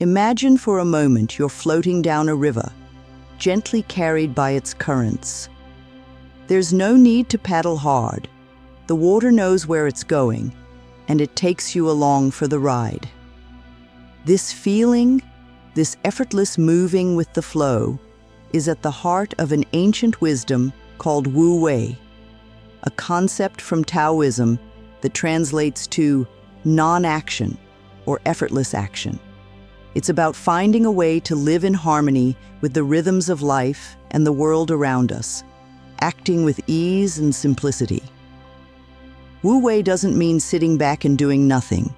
Imagine for a moment you're floating down a river, gently carried by its currents. There's no need to paddle hard. The water knows where it's going, and it takes you along for the ride. This feeling, this effortless moving with the flow, is at the heart of an ancient wisdom called Wu Wei, a concept from Taoism that translates to non-action or effortless action. It's about finding a way to live in harmony with the rhythms of life and the world around us, acting with ease and simplicity. Wu Wei doesn't mean sitting back and doing nothing.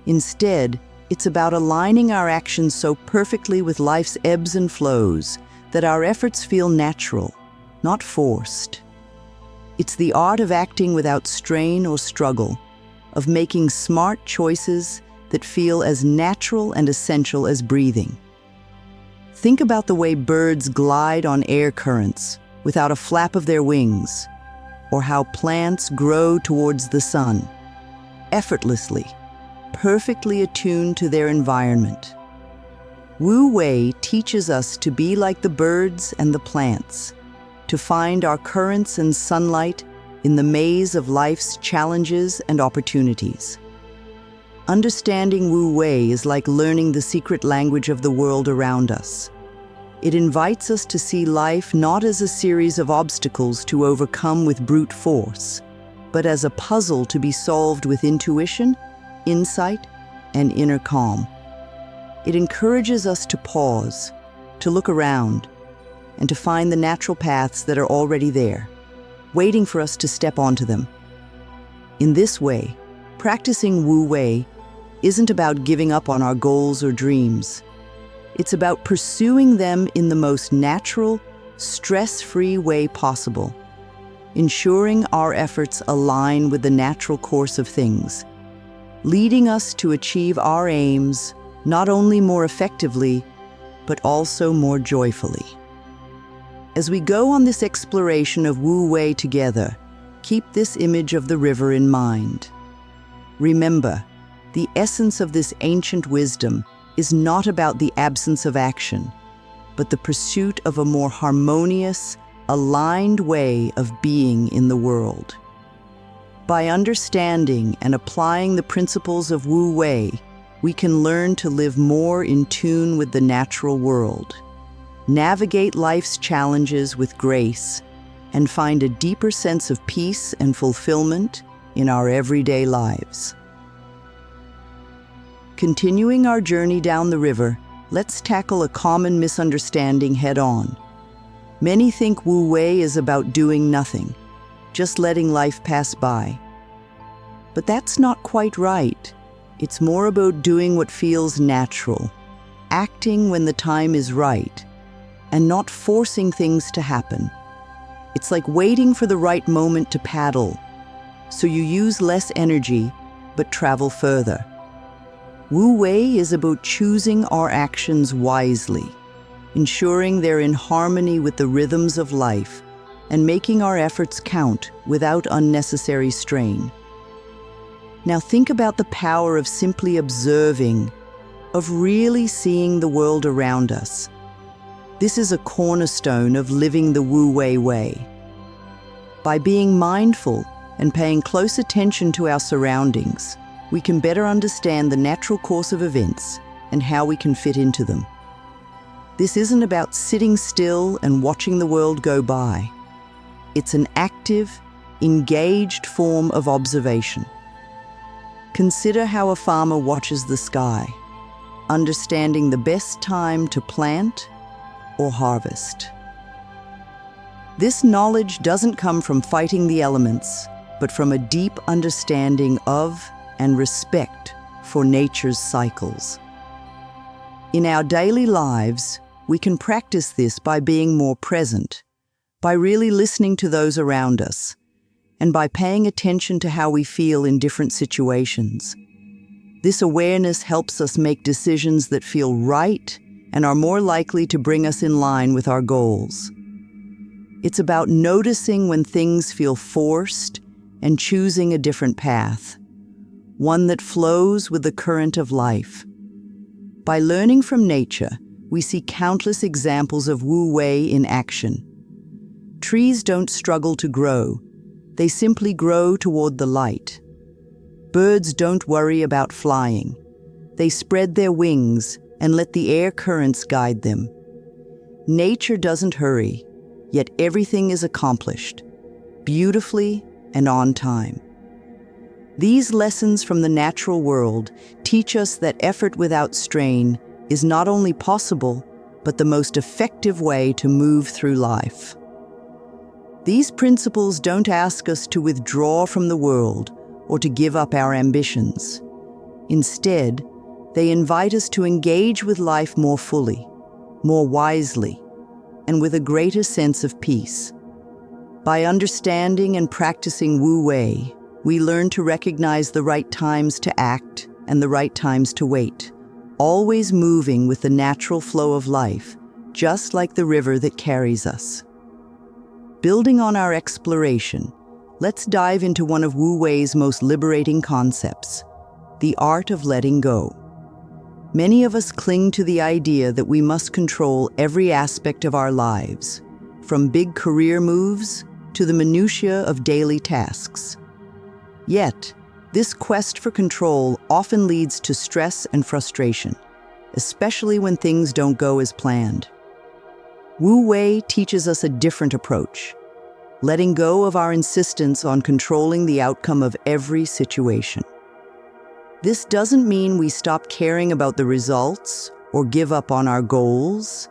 Instead, it's about aligning our actions so perfectly with life's ebbs and flows that our efforts feel natural, not forced. It's the art of acting without strain or struggle, of making smart choices that feel as natural and essential as breathing. Think about the way birds glide on air currents without a flap of their wings, or how plants grow towards the sun, effortlessly, perfectly attuned to their environment. Wu Wei teaches us to be like the birds and the plants, to find our currents and sunlight in the maze of life's challenges and opportunities. Understanding Wu Wei is like learning the secret language of the world around us. It invites us to see life not as a series of obstacles to overcome with brute force, but as a puzzle to be solved with intuition, insight, and inner calm. It encourages us to pause, to look around, and to find the natural paths that are already there, waiting for us to step onto them. In this way, practicing Wu Wei isn't about giving up on our goals or dreams. It's about pursuing them in the most natural, stress-free way possible, ensuring our efforts align with the natural course of things, leading us to achieve our aims not only more effectively, but also more joyfully. As we go on this exploration of Wu Wei together, keep this image of the river in mind. Remember, the essence of this ancient wisdom is not about the absence of action, but the pursuit of a more harmonious, aligned way of being in the world. By understanding and applying the principles of Wu Wei, we can learn to live more in tune with the natural world, navigate life's challenges with grace, and find a deeper sense of peace and fulfillment in our everyday lives. Continuing our journey down the river, let's tackle a common misunderstanding head-on. Many think Wu Wei is about doing nothing, just letting life pass by. But that's not quite right. It's more about doing what feels natural, acting when the time is right, and not forcing things to happen. It's like waiting for the right moment to paddle, so you use less energy, but travel further. Wu Wei is about choosing our actions wisely, ensuring they're in harmony with the rhythms of life, and making our efforts count without unnecessary strain. Now think about the power of simply observing, of really seeing the world around us. This is a cornerstone of living the Wu Wei way. By being mindful and paying close attention to our surroundings, we can better understand the natural course of events and how we can fit into them. This isn't about sitting still and watching the world go by. It's an active, engaged form of observation. Consider how a farmer watches the sky, understanding the best time to plant or harvest. This knowledge doesn't come from fighting the elements, but from a deep understanding of and respect for nature's cycles. In our daily lives, we can practice this by being more present, by really listening to those around us, and by paying attention to how we feel in different situations. This awareness helps us make decisions that feel right and are more likely to bring us in line with our goals. It's about noticing when things feel forced and choosing a different path, one that flows with the current of life. By learning from nature, we see countless examples of Wu Wei in action. Trees don't struggle to grow. They simply grow toward the light. Birds don't worry about flying. They spread their wings and let the air currents guide them. Nature doesn't hurry, yet everything is accomplished, beautifully and on time. These lessons from the natural world teach us that effort without strain is not only possible, but the most effective way to move through life. These principles don't ask us to withdraw from the world or to give up our ambitions. Instead, they invite us to engage with life more fully, more wisely, and with a greater sense of peace. By understanding and practicing Wu Wei, we learn to recognize the right times to act and the right times to wait, always moving with the natural flow of life, just like the river that carries us. Building on our exploration, let's dive into one of Wu Wei's most liberating concepts, the art of letting go. Many of us cling to the idea that we must control every aspect of our lives, from big career moves to the minutiae of daily tasks. Yet, this quest for control often leads to stress and frustration, especially when things don't go as planned. Wu Wei teaches us a different approach, letting go of our insistence on controlling the outcome of every situation. This doesn't mean we stop caring about the results or give up on our goals.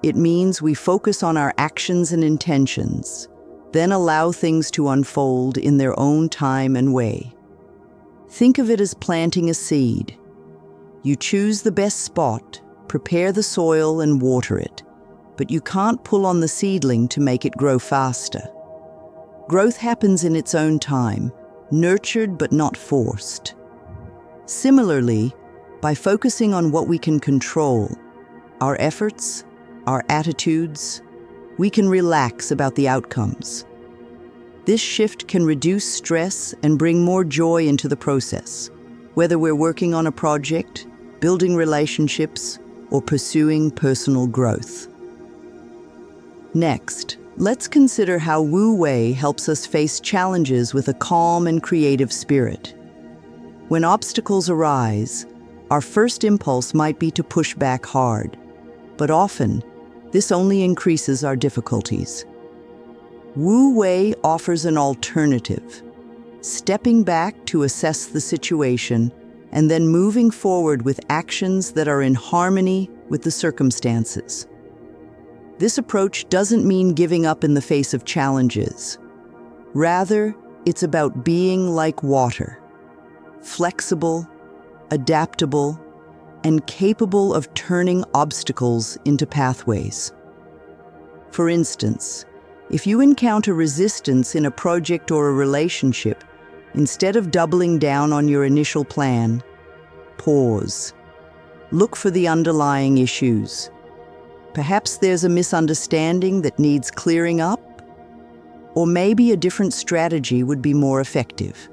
It means we focus on our actions and intentions, then allow things to unfold in their own time and way. Think of it as planting a seed. You choose the best spot, prepare the soil and water it, but you can't pull on the seedling to make it grow faster. Growth happens in its own time, nurtured but not forced. Similarly, by focusing on what we can control, our efforts, our attitudes, we can relax about the outcomes. This shift can reduce stress and bring more joy into the process, whether we're working on a project, building relationships, or pursuing personal growth. Next, let's consider how Wu Wei helps us face challenges with a calm and creative spirit. When obstacles arise, our first impulse might be to push back hard, but often, this only increases our difficulties. Wu Wei offers an alternative, stepping back to assess the situation and then moving forward with actions that are in harmony with the circumstances. This approach doesn't mean giving up in the face of challenges. Rather, it's about being like water, flexible, adaptable, and capable of turning obstacles into pathways. For instance, if you encounter resistance in a project or a relationship, instead of doubling down on your initial plan, pause. Look for the underlying issues. Perhaps there's a misunderstanding that needs clearing up, or maybe a different strategy would be more effective.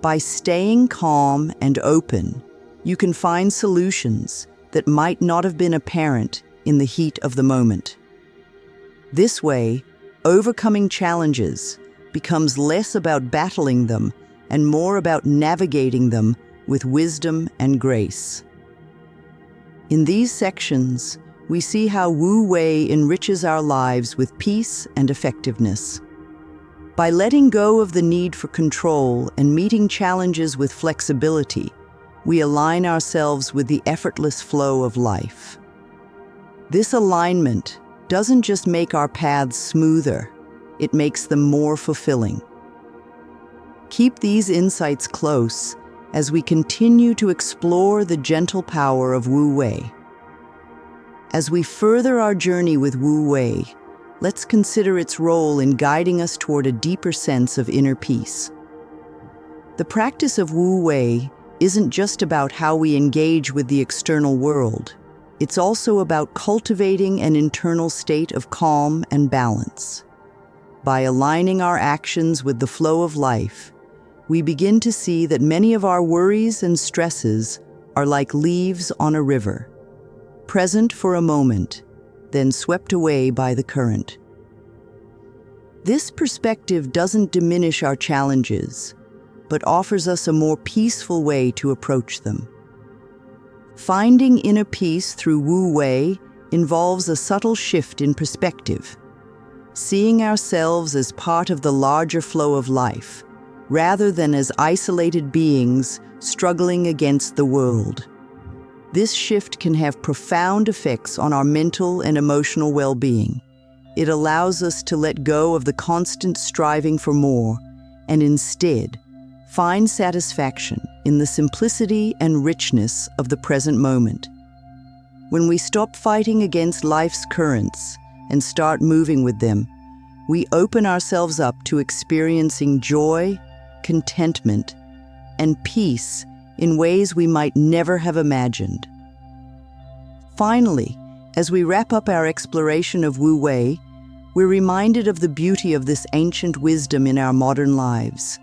By staying calm and open, you can find solutions that might not have been apparent in the heat of the moment. This way, overcoming challenges becomes less about battling them and more about navigating them with wisdom and grace. In these sections, we see how Wu Wei enriches our lives with peace and effectiveness. By letting go of the need for control and meeting challenges with flexibility, we align ourselves with the effortless flow of life. This alignment doesn't just make our paths smoother, it makes them more fulfilling. Keep these insights close as we continue to explore the gentle power of Wu Wei. As we further our journey with Wu Wei, let's consider its role in guiding us toward a deeper sense of inner peace. The practice of Wu Wei isn't just about how we engage with the external world. It's also about cultivating an internal state of calm and balance. By aligning our actions with the flow of life, we begin to see that many of our worries and stresses are like leaves on a river, present for a moment, then swept away by the current. This perspective doesn't diminish our challenges, but offers us a more peaceful way to approach them. Finding inner peace through Wu Wei involves a subtle shift in perspective, seeing ourselves as part of the larger flow of life, rather than as isolated beings struggling against the world. This shift can have profound effects on our mental and emotional well-being. It allows us to let go of the constant striving for more and instead find satisfaction in the simplicity and richness of the present moment. When we stop fighting against life's currents and start moving with them, we open ourselves up to experiencing joy, contentment, and peace in ways we might never have imagined. Finally, as we wrap up our exploration of Wu Wei, we're reminded of the beauty of this ancient wisdom in our modern lives.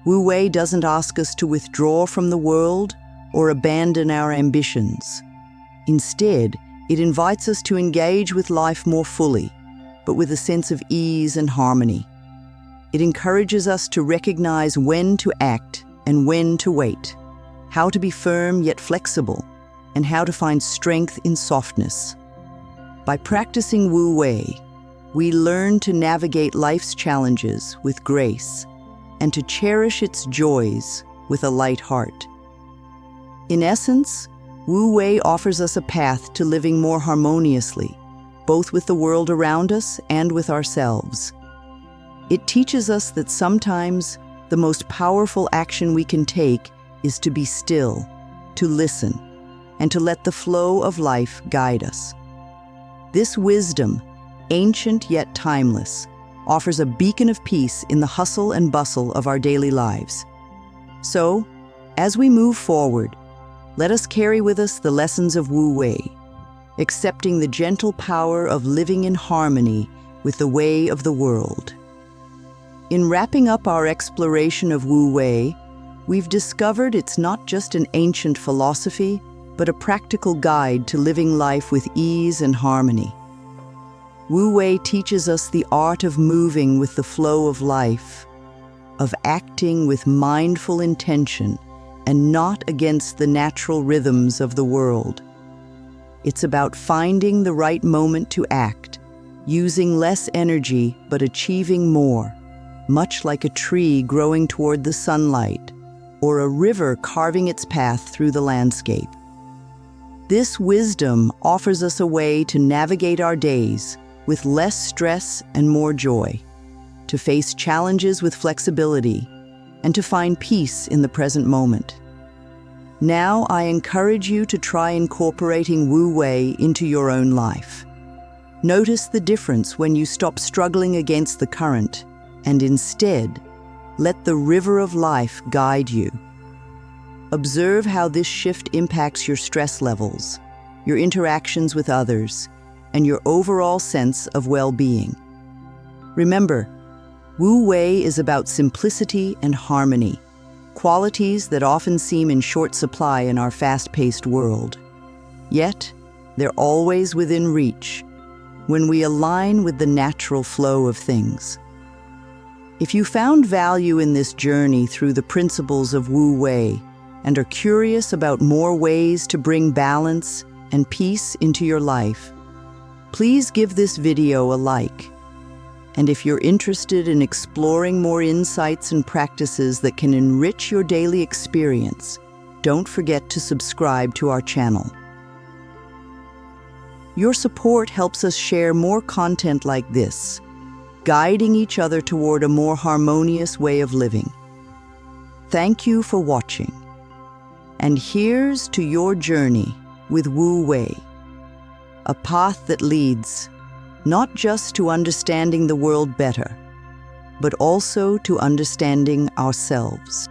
Wu Wei doesn't ask us to withdraw from the world or abandon our ambitions. Instead, it invites us to engage with life more fully, but with a sense of ease and harmony. It encourages us to recognize when to act and when to wait, how to be firm yet flexible, and how to find strength in softness. By practicing Wu Wei, we learn to navigate life's challenges with grace and to cherish its joys with a light heart. In essence, Wu Wei offers us a path to living more harmoniously, both with the world around us and with ourselves. It teaches us that sometimes the most powerful action we can take is to be still, to listen, and to let the flow of life guide us. This wisdom, ancient yet timeless, offers a beacon of peace in the hustle and bustle of our daily lives. So, as we move forward, let us carry with us the lessons of Wu Wei, accepting the gentle power of living in harmony with the way of the world. In wrapping up our exploration of Wu Wei, we've discovered it's not just an ancient philosophy, but a practical guide to living life with ease and harmony. Wu Wei teaches us the art of moving with the flow of life, of acting with mindful intention and not against the natural rhythms of the world. It's about finding the right moment to act, using less energy but achieving more, much like a tree growing toward the sunlight or a river carving its path through the landscape. This wisdom offers us a way to navigate our days with less stress and more joy, to face challenges with flexibility, and to find peace in the present moment. Now, I encourage you to try incorporating Wu Wei into your own life. Notice the difference when you stop struggling against the current and instead let the river of life guide you. Observe how this shift impacts your stress levels, your interactions with others, and your overall sense of well-being. Remember, Wu Wei is about simplicity and harmony, qualities that often seem in short supply in our fast-paced world. Yet, they're always within reach when we align with the natural flow of things. If you found value in this journey through the principles of Wu Wei and are curious about more ways to bring balance and peace into your life, please give this video a like. And if you're interested in exploring more insights and practices that can enrich your daily experience, don't forget to subscribe to our channel. Your support helps us share more content like this, guiding each other toward a more harmonious way of living. Thank you for watching. And here's to your journey with Wu Wei, a path that leads not just to understanding the world better, but also to understanding ourselves.